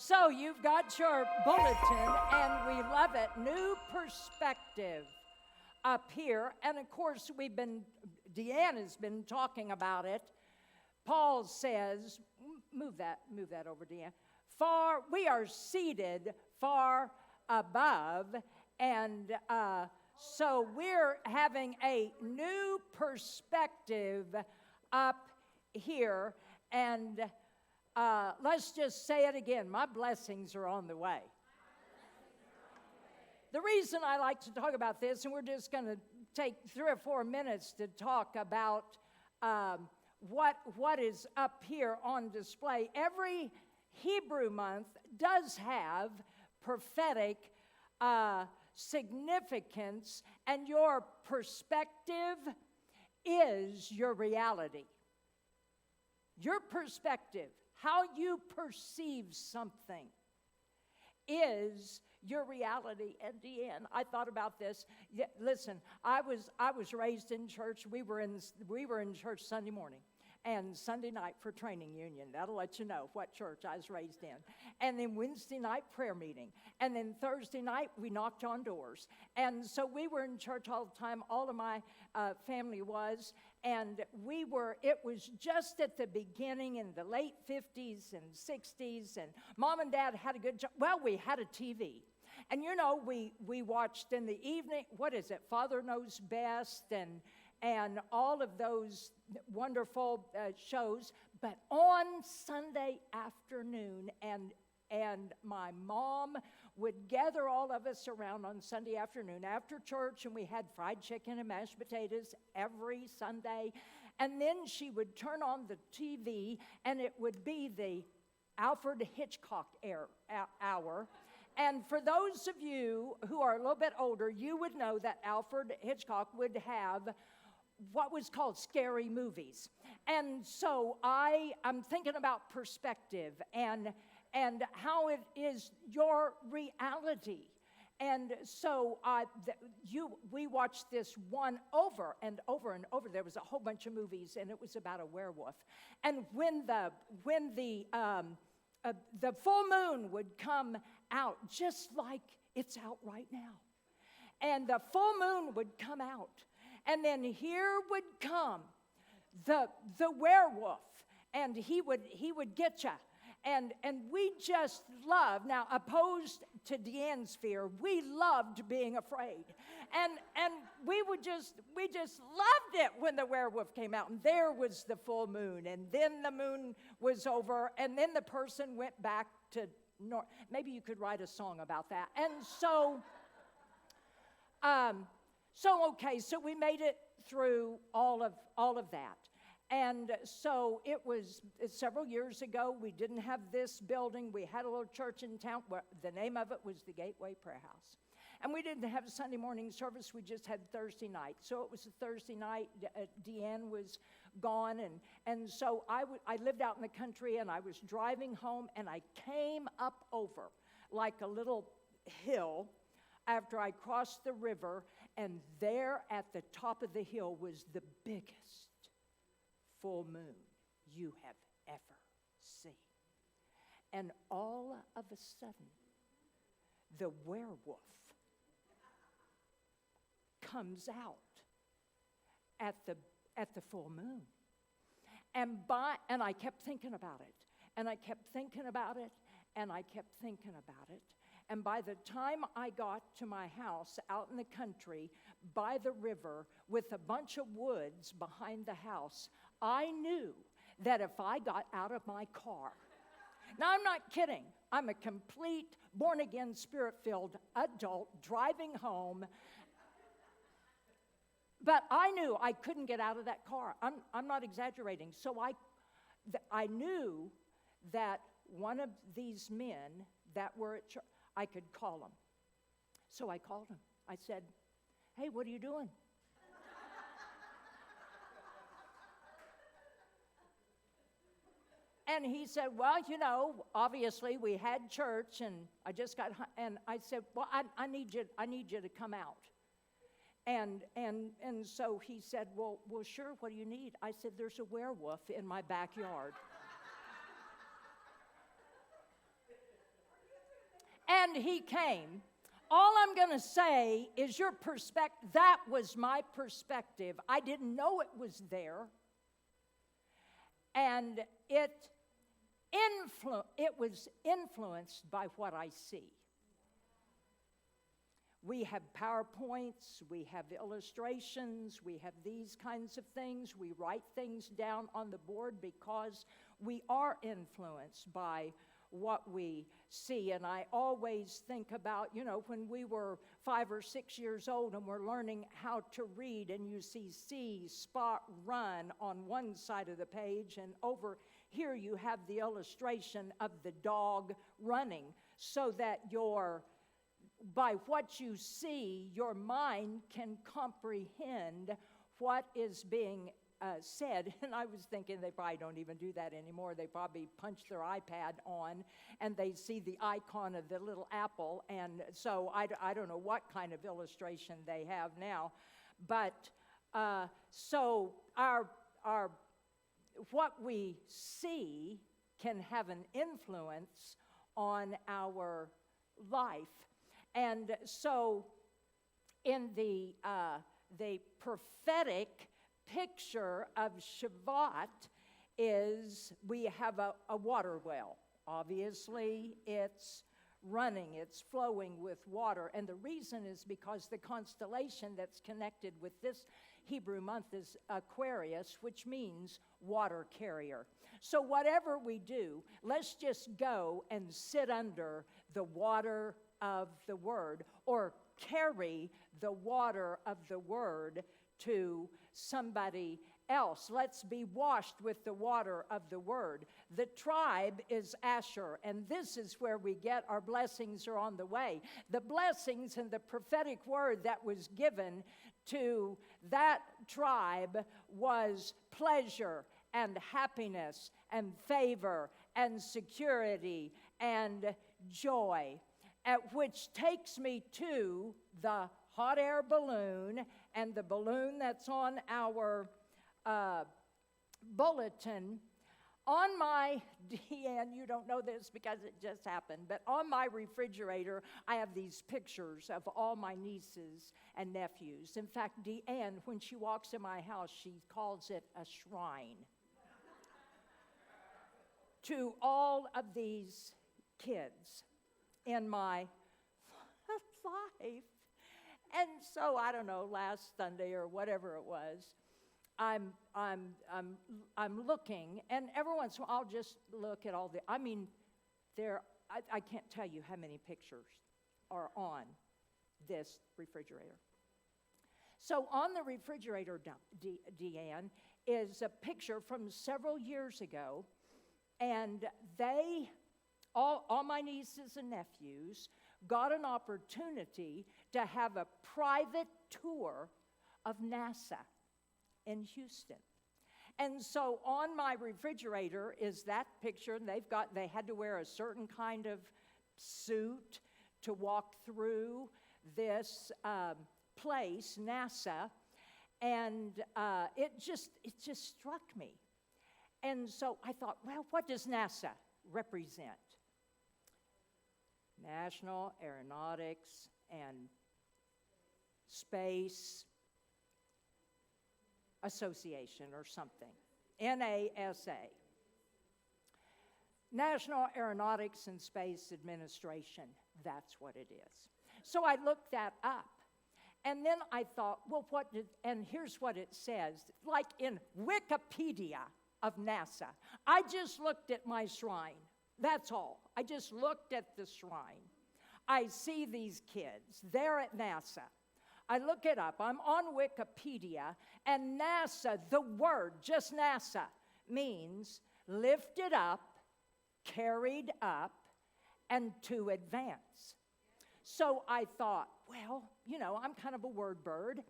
So you've got your bulletin, and we love it. New perspective up here. And of course, Deanne has been talking about it. Paul says, move that over, Deanne. We are seated far above, and so we're having a new perspective up here, and let's just say it again. My blessings are on the way. The reason I like to talk about this, and we're just going to take 3 or 4 minutes to talk about what is up here on display. Every Hebrew month does have prophetic significance, and your perspective is your reality. Your perspective, how you perceive something, is your reality. And Deanne, I thought about this. Yeah, listen, I was raised in church. We were in church Sunday morning and Sunday night for training union. That'll let you know what church I was raised in. And then Wednesday night prayer meeting. And then Thursday night we knocked on doors. And so we were in church all the time. All of my family was. And it was just at the beginning in the late 50s and 60s. And Mom and Dad had a good job. Well, we had a TV. And you know, we watched in the evening, what is it, Father Knows Best and all of those wonderful shows. But on Sunday afternoon, and my mom would gather all of us around on Sunday afternoon after church, and we had fried chicken and mashed potatoes every Sunday. And then she would turn on the TV, and it would be the Alfred Hitchcock hour. And for those of you who are a little bit older, you would know that Alfred Hitchcock would have what was called scary movies. And so I'm thinking about perspective and how it is your reality. And so we watched this one over and over and over. There was a whole bunch of movies, and it was about a werewolf. And when the full moon would come out, just like it's out right now, and the full moon would come out, and then here would come the werewolf, and he would get you. And we just loved, now opposed to Deanne's fear, we loved being afraid. And we just loved it when the werewolf came out. And there was the full moon. And then the moon was over. And then the person went back to north. Maybe you could write a song about that. And so we made it through all of that. And so it was several years ago. We didn't have this building. We had a little church in town. Where the name of it was the Gateway Prayer House. And we didn't have a Sunday morning service. We just had Thursday night. So it was a Thursday night. Deanne was gone. And so I lived out in the country, and I was driving home, and I came up over like a little hill after I crossed the river. And there at the top of the hill was the biggest full moon you have ever seen. And all of a sudden, the werewolf comes out at the full moon. And I kept thinking about it, and I kept thinking about it, and I kept thinking about it. And by the time I got to my house out in the country by the river with a bunch of woods behind the house, I knew that if I got out of my car, now I'm not kidding, I'm a complete born-again, spirit-filled adult driving home, but I knew I couldn't get out of that car. I'm not exaggerating. So I knew that one of these men that were at church, I could call him. So I called him. I said, "Hey, what are you doing?" And he said, "Well, you know, obviously we had church, and I just got." And I said, "Well, I need you to come out." And so he said, well, sure. What do you need? I said, "There's a werewolf in my backyard." And he came. All I'm going to say is your perspective, that was my perspective. I didn't know it was there. And it was influenced by what I see. We have PowerPoints, we have illustrations, we have these kinds of things. We write things down on the board because we are influenced by what we see. And I always think about, when we were 5 or 6 years old and we're learning how to read, and you see spot, run on one side of the page, and over here you have the illustration of the dog running, so that by what you see, your mind can comprehend what is being said. And I was thinking they probably don't even do that anymore. They probably punch their iPad on and they see the icon of the little apple. And so I don't know what kind of illustration they have now. But so our what we see can have an influence on our life. And so in the prophetic picture of Shavuot is we have a water well. Obviously, it's running, it's flowing with water. And the reason is because the constellation that's connected with this Hebrew month is Aquarius, which means water carrier. So whatever we do, let's just go and sit under the water of the Word, or carry the water of the Word to somebody else. Let's be washed with the water of the Word. The tribe is Asher, and this is where we get our blessings are on the way. The blessings and the prophetic word that was given to that tribe was pleasure and happiness and favor and security and joy. Which takes me to the hot air balloon, and the balloon that's on our bulletin. On my, Deanne, you don't know this because it just happened, but on my refrigerator, I have these pictures of all my nieces and nephews. In fact, Deanne, when she walks in my house, she calls it a shrine to all of these kids in my life. And so, I don't know, last Sunday or whatever it was, I'm looking, and every once in a while I'll just look at all I can't tell you how many pictures are on this refrigerator. So on the refrigerator, Deanne, is a picture from several years ago, and all my nieces and nephews got an opportunity to have a private tour of NASA in Houston. And so on my refrigerator is that picture, and they had to wear a certain kind of suit to walk through this place, NASA, and it just struck me. And so I thought, well, what does NASA represent? National Aeronautics and Space Association or something, NASA. National Aeronautics and Space Administration, that's what it is. So I looked that up, and then I thought, well, and here's what it says, like in Wikipedia of NASA. I just looked at my shrine. That's all. I just looked at the shrine. I see these kids. They're at NASA. I look it up. I'm on Wikipedia, and NASA, the word, just NASA, means lifted up, carried up, and to advance. So I thought, well, I'm kind of a word bird,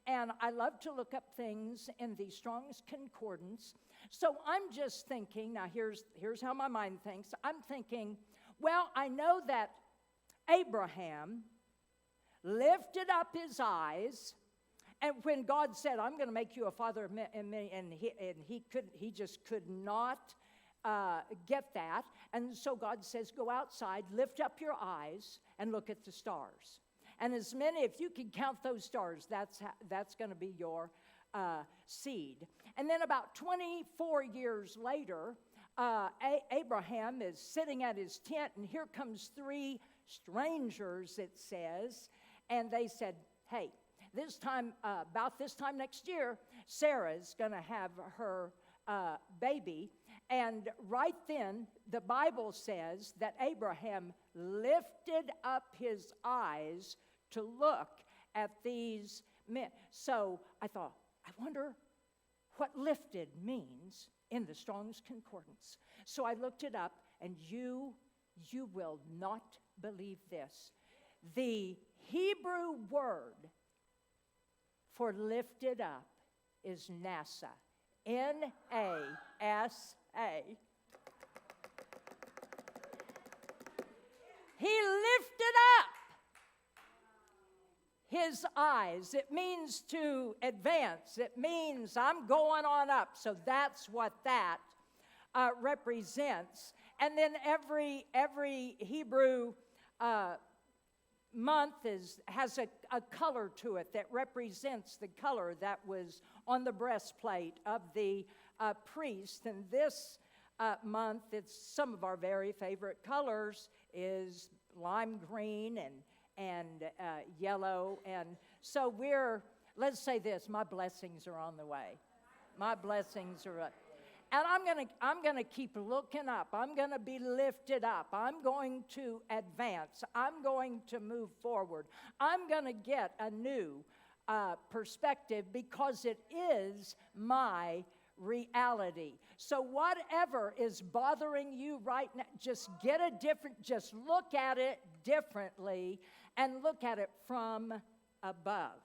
and I love to look up things in the Strong's Concordance. So I'm just thinking, now here's how my mind thinks. I'm thinking, well, I know that Abraham lifted up his eyes, and when God said, I'm going to make you a father of many, and he just could not get that. And so God says, go outside, lift up your eyes, and look at the stars. And as many, if you can count those stars, that's going to be your seed. And then about 24 years later, Abraham is sitting at his tent, and here comes 3 strangers, it says. And they said, hey, about this time next year, Sarah's going to have her baby. And right then, the Bible says that Abraham lifted up his eyes to look at these men. So I thought, I wonder what lifted means in the Strong's Concordance. So I looked it up, and you will not believe this. The Hebrew word for lifted up is NASA. N-A-S-A. He lifted up his eyes. It means to advance. It means I'm going on up. So that's what that represents. And then every Hebrew month has a color to it that represents the color that was on the breastplate of the priest. And this month, it's some of our very favorite colors is lime green and yellow. And so let's say this, my blessings are on the way. My blessings are and I'm going to keep looking up. I'm going to be lifted up. I'm going to advance. I'm going to move forward. I'm going to get a new perspective because it is my reality. So whatever is bothering you right now, just look at it differently and look at it from above.